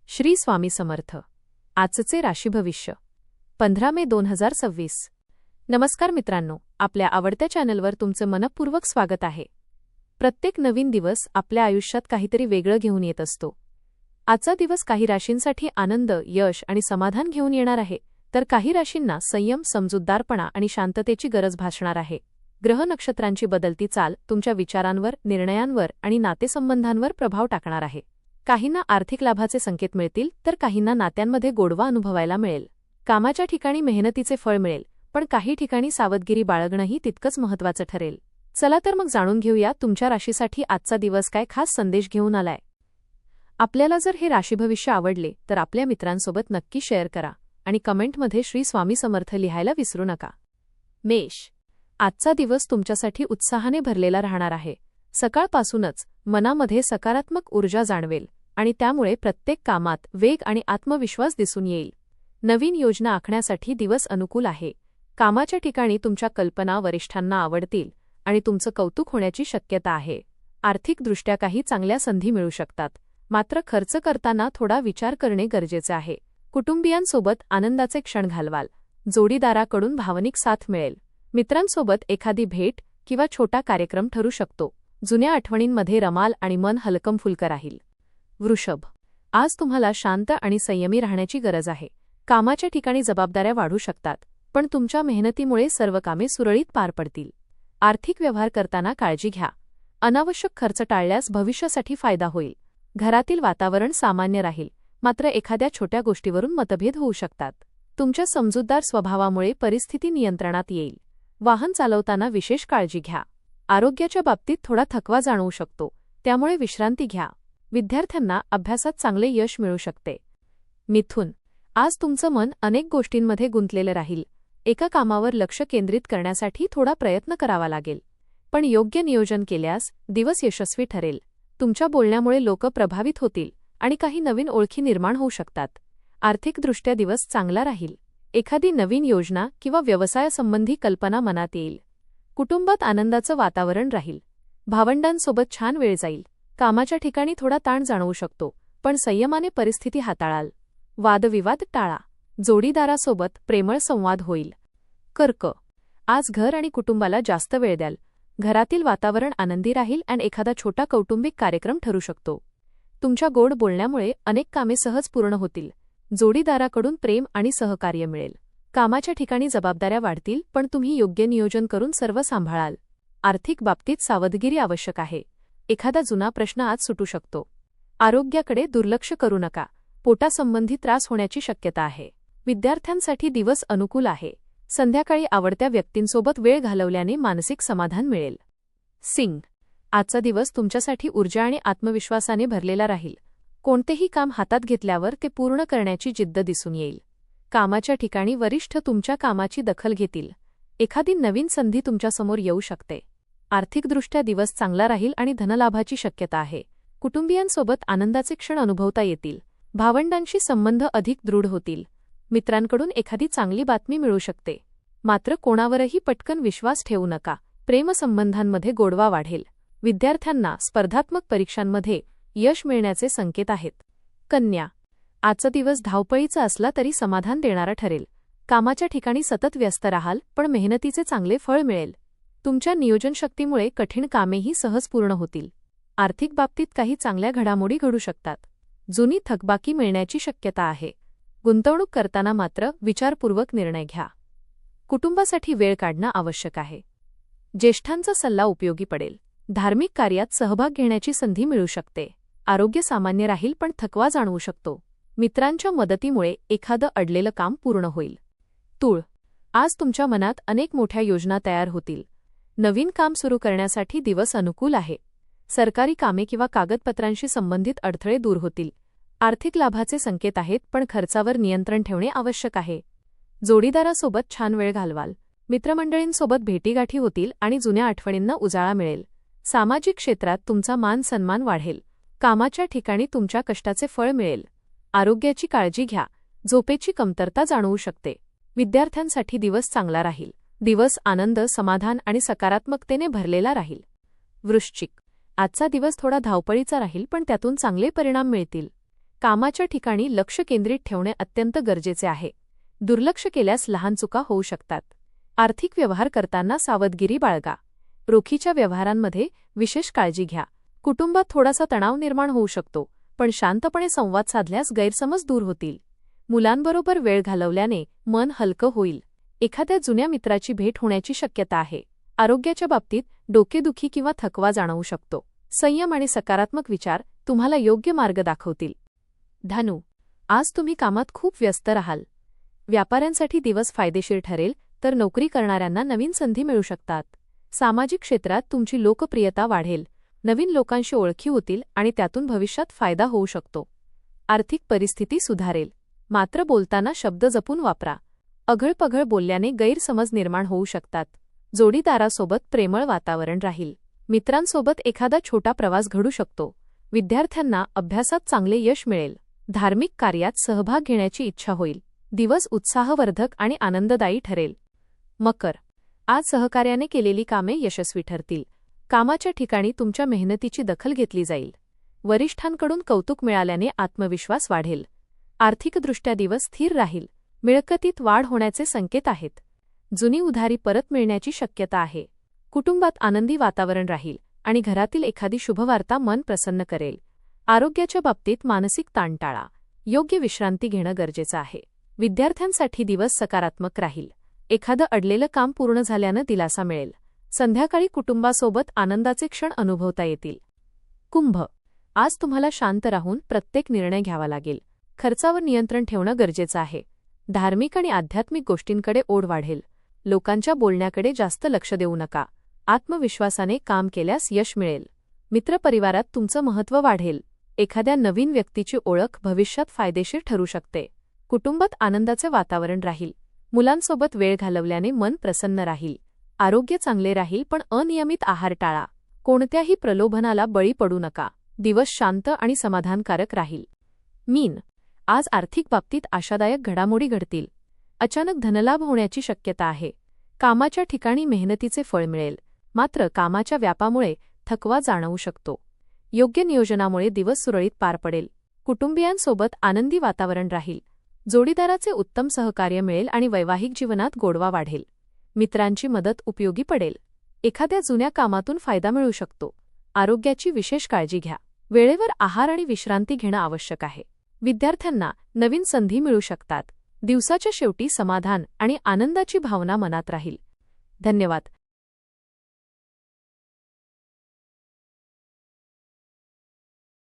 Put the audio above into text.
श्री स्वामी समर्थ. आजचे राशी भविष्य 15 मे 2026. नमस्कार मित्रांनो, आपल्या आवडत्या चॅनलवर तुमचं मनपूर्वक स्वागत आहे. प्रत्येक नवीन दिवस आपल्या आयुष्यात काहीतरी वेगळं घेऊन येत असतो. आजचा दिवस काही राशींसाठी आनंद, यश आणि समाधान घेऊन येणार आहे, तर काही राशींना संयम, समजूतदारपणा आणि शांततेची गरज भासणार आहे. ग्रह नक्षत्रांची बदलती चाल तुमच्या विचारांवर, निर्णयांवर आणि नातेसंबंधांवर प्रभाव टाकणार आहे. काहींना आर्थिक लाभाचे संकेत मिळतील, तर काहींना नात्यांमध्ये गोडवा अनुभवायला मिळेल. कामाच्या ठिकाणी मेहनतीचे फळ मिळेल, पण काही ठिकाणी सावधगिरी बाळगणंही तितकंच महत्त्वाचं ठरेल. चला तर मग जाणून घेऊया तुमच्या राशीसाठी आजचा दिवस काय खास संदेश घेऊन आलाय. आपल्याला जर हे राशीभविष्य आवडले तर आपल्या मित्रांसोबत नक्की शेअर करा आणि कमेंटमध्ये श्री स्वामी समर्थ लिहायला विसरू नका. मेष. आजचा दिवस तुमच्यासाठी उत्साहाने भरलेला राहणार आहे. सकाळपासूनच मनामध्ये सकारात्मक ऊर्जा जाणवेल आणि त्यामुळे प्रत्येक कामात वेग आणि आत्मविश्वास दिसून येईल. नवीन योजना आखण्यासाठी दिवस अनुकूल आहे. कामाच्या ठिकाणी तुमच्या कल्पना वरिष्ठांना आवडतील आणि तुमचं कौतुक होण्याची शक्यता आहे. आर्थिकदृष्ट्या काही चांगल्या संधी मिळू शकतात, मात्र खर्च करताना थोडा विचार करणे गरजेचे आहे. कुटुंबियांसोबत आनंदाचे क्षण घालवाल. जोडीदाराकडून भावनिक साथ मिळेल. मित्रांसोबत एखादी भेट किंवा छोटा कार्यक्रम ठरू शकतो. जुन्या आठवणींमध्ये रमाल आणि मन हलकंफुलकं राहील. वृषभ. आज तुम्हाला शांत आणि संयमी राहण्याची गरज आहे. कामाच्या ठिकाणी जबाबदाऱ्या वाढू शकतात, पण तुमच्या मेहनतीमुळे सर्व कामे सुरळीत पार पडतील. आर्थिक व्यवहार करताना काळजी घ्या. अनावश्यक खर्च टाळल्यास भविष्यासाठी फायदा होईल. घरातील वातावरण सामान्य राहील, मात्र एखाद्या छोट्या गोष्टीवरून मतभेद होऊ शकतात. तुमच्या समजूतदार स्वभावामुळे परिस्थिती नियंत्रणात येईल. वाहन चालवताना विशेष काळजी घ्या. आरोग्याच्या बाबतीत थोडा थकवा जाणवू शकतो, त्यामुळे विश्रांती घ्या. विद्यार्थ्यांना अभ्यासात चांगले यश मिळू शकते. मिथुन. आज तुमचं मन अनेक गोष्टींमध्ये गुंतलेलं राहील. एका कामावर लक्ष केंद्रित करण्यासाठी थोडा प्रयत्न करावा लागेल, पण योग्य नियोजन केल्यास दिवस यशस्वी ठरेल. तुमच्या बोलण्यामुळे लोक प्रभावित होतील आणि काही नवीन ओळखी निर्माण होऊ शकतात. आर्थिकदृष्ट्या दिवस चांगला राहील. एखादी नवीन योजना किंवा व्यवसायासंबंधी कल्पना मनात येईल. कुटुंबात आनंदाचं वातावरण राहील. भावंडांसोबत छान वेळ जाईल. कामाच्या ठिकाणी थोडा ताण जाणवू शकतो, पण संयमाने परिस्थिती हाताळाल. वादविवाद टाळा. जोडीदारासोबत प्रेमळ संवाद होईल. कर्क. आज घर आणि कुटुंबाला जास्त वेळ द्याल. घरातील वातावरण आनंदी राहील आणि एखादा छोटा कौटुंबिक कार्यक्रम ठरू शकतो. तुमच्या गोड बोलण्यामुळे अनेक कामे सहज पूर्ण होतील. जोडीदाराकडून प्रेम आणि सहकार्य मिळेल. कामाच्या ठिकाणी जबाबदाऱ्या वाढतील, पण तुम्ही योग्य नियोजन करून सर्व सांभाळाल. आर्थिक बाबतीत सावधगिरी आवश्यक आहे. एखादा जुना प्रश्न आज सुटू शकतो. आरोग्याकडे दुर्लक्ष करू नका. पोटासंबंधी त्रास होण्याची शक्यता आहे. विद्यार्थ्यांसाठी दिवस अनुकूल आहे. संध्याकाळी आवडत्या व्यक्तींसोबत वेळ घालवल्याने मानसिक समाधान मिळेल. सिंह. आजचा दिवस तुमच्यासाठी ऊर्जा आणि आत्मविश्वासाने भरलेला राहील. कोणतेही काम हातात घेतल्यावर ते पूर्ण करण्याची जिद्द दिसून येईल. कामाच्या ठिकाणी वरिष्ठ तुमच्या कामाची दखल घेतील. एखादी नवीन संधी तुमच्यासमोर येऊ शकते. आर्थिकदृष्ट्या दिवस चांगला राहील आणि धनलाभाची शक्यता आहे. कुटुंबियांसोबत आनंदाचे क्षण अनुभवता येतील. भावंडांशी संबंध अधिक दृढ होतील. मित्रांकडून एखादी चांगली बातमी मिळू शकते, मात्र कोणावरही पटकन विश्वास ठेवू नका. प्रेमसंबंधांमध्ये गोडवा वाढेल. विद्यार्थ्यांना स्पर्धात्मक परीक्षांमध्ये यश मिळण्याचे संकेत आहेत. कन्या. आजचा दिवस धावपळीचा असला तरी समाधान देणारा ठरेल. कामाच्या ठिकाणी सतत व्यस्त राहाल, पण मेहनतीचे चांगले फळ मिळेल. तुमच्या नियोजनशक्तीमुळे कठीण कामेही सहज पूर्ण होतील. आर्थिक बाबतीत काही चांगल्या घडामोडी घडू शकतात. जुनी थकबाकी मिळण्याची शक्यता आहे. गुंतवणूक करताना मात्र विचारपूर्वक निर्णय घ्या. कुटुंबासाठी वेळ काढणं आवश्यक आहे. ज्येष्ठांचा सल्ला उपयोगी पडेल. धार्मिक कार्यात सहभाग घेण्याची संधी मिळू शकते. आरोग्य सामान्य राहील, पण थकवा जाणवू शकतो. मित्रांच्या मदतीमुळे एखादं अडलेलं काम पूर्ण होईल. तूळ. आज तुमच्या मनात अनेक मोठ्या योजना तयार होतील. नवीन काम सुरू करण्यासाठी दिवस अनुकूल आहे. सरकारी कामे किंवा कागदपत्रांशी संबंधित अडथळे दूर होतील. आर्थिक लाभाचे संकेत आहेत, पण खर्चावर नियंत्रण ठेवणे आवश्यक आहे. जोडीदारासोबत छान वेळ घालवाल. मित्रमंडळींसोबत भेटीगाठी होतील आणि जुन्या आठवणींना उजाळा मिळेल. सामाजिक क्षेत्रात तुमचा मान सन्मान वाढेल. कामाच्या ठिकाणी तुमच्या कष्टाचे फळ मिळेल. आरोग्याची काळजी घ्या. झोपेची कमतरता जाणवू शकते. विद्यार्थ्यांसाठी दिवस चांगला राहील. दिवस आनंद, समाधान आणि सकारात्मकतेने भरलेला राहील. वृश्चिक. आजचा दिवस थोडा धावपळीचा राहील, पण त्यातून चांगले परिणाम मिळतील. कामाच्या ठिकाणी लक्ष केंद्रित ठेवणे अत्यंत गरजेचे आहे. दुर्लक्ष केल्यास लहान चुका होऊ शकतात. आर्थिक व्यवहार करताना सावधगिरी बाळगा. रोखीच्या व्यवहारांमध्ये विशेष काळजी घ्या. कुटुंबात थोडासा तणाव निर्माण होऊ शकतो, पण शांतपणे संवाद साधल्यास गैरसमज दूर होतील. मुलांबरोबर वेळ घालवल्याने मन हलकं होईल. एखाद्या जुन्या मित्राची भेट होण्याची शक्यता आहे. आरोग्याच्या बाबतीत डोकेदुखी किंवा थकवा जाणवू शकतो. संयम आणि सकारात्मक विचार तुम्हाला योग्य मार्ग दाखवतील. धनु, आज तुम्ही कामात खूप व्यस्त राहाल. व्यापाऱ्यांसाठी दिवस फायदेशीर ठरेल, तर नोकरी करणाऱ्यांना नवीन संधी मिळू शकतात. सामाजिक क्षेत्रात तुमची लोकप्रियता वाढेल. नवीन लोकांशी ओळखी होतील आणि त्यातून भविष्यात फायदा होऊ शकतो. आर्थिक परिस्थिती सुधारेल, मात्र बोलताना शब्द जपून वापरा. अघळपघळ बोलल्याने गैरसमज निर्माण होऊ शकतात. जोडीदारासोबत प्रेमळ वातावरण राहील. मित्रांसोबत एखादा छोटा प्रवास घडू शकतो. विद्यार्थ्यांना अभ्यासात चांगले यश मिळेल. धार्मिक कार्यात सहभाग घेण्याची इच्छा होईल. दिवस उत्साहवर्धक आणि आनंददायी ठरेल. मकर, आज सहकार्याने केलेली कामे यशस्वी ठरतील. कामाच्या ठिकाणी तुमच्या मेहनतीची दखल घेतली जाईल. वरिष्ठांकडून कौतुक मिळाल्याने आत्मविश्वास वाढेल. आर्थिकदृष्ट्या दिवस स्थिर राहील. मिळकतीत वाढ होण्याचे संकेत आहेत. जुनी उधारी परत मिळण्याची शक्यता आहे. कुटुंबात आनंदी वातावरण राहील आणि घरातील एखादी शुभवार्ता मन प्रसन्न करेल. आरोग्याच्या बाबतीत मानसिक ताण टाळा. योग्य विश्रांती घेणं गरजेचं आहे. विद्यार्थ्यांसाठी दिवस सकारात्मक राहील. एखादं अडलेलं काम पूर्ण झाल्यानं दिलासा मिळेल. संध्याकाळी कुटुंबासोबत आनंदाचे क्षण अनुभवता येतील. कुंभ, आज तुम्हाला शांत राहून प्रत्येक निर्णय घ्यावा लागेल. खर्चावर नियंत्रण ठेवणं गरजेचं आहे. धार्मिक आणि आध्यात्मिक गोष्टींकडे ओढ वाढेल. लोकांच्या बोलण्याकडे जास्त लक्ष देऊ नका. आत्मविश्वासाने काम केल्यास यश मिळेल. मित्रपरिवारात तुमचं महत्त्व वाढेल. एखाद्या नवीन व्यक्तीची ओळख भविष्यात फायदेशीर ठरू शकते. कुटुंबात आनंदाचे वातावरण राहील. मुलांसोबत वेळ घालवल्याने मन प्रसन्न राहील. आरोग्य चांगले राहील, पण अनियमित आहार टाळा. कोणत्याही प्रलोभनाला बळी पडू नका. दिवस शांत आणि समाधानकारक राहील. मीन, आज आर्थिक बाबतीत आशादायक घडामोडी घडतील. अचानक धनलाभ होण्याची शक्यता आहे. कामाच्या ठिकाणी मेहनतीचे फळ मिळेल, मात्र कामाच्या व्यापामुळे थकवा जाणवू शकतो. योग्य नियोजनामुळे दिवस सुरळीत पार पडेल. कुटुंबियांसोबत आनंदी वातावरण राहील. जोडीदाराचे उत्तम सहकार्य मिळेल आणि वैवाहिक जीवनात गोडवा वाढेल. मित्रांची मदत उपयोगी पडेल. एखाद्या जुन्या कामातून फायदा मिळू शकतो. आरोग्याची विशेष काळजी घ्या. वेळेवर आहार आणि विश्रांती घेणं आवश्यक आहे. विद्यार्थ्यांना नवीन संधी मिळू शकतात. दिवसाच्या शेवटी समाधान आणि आनंदाची भावना मनात राहील. धन्यवाद.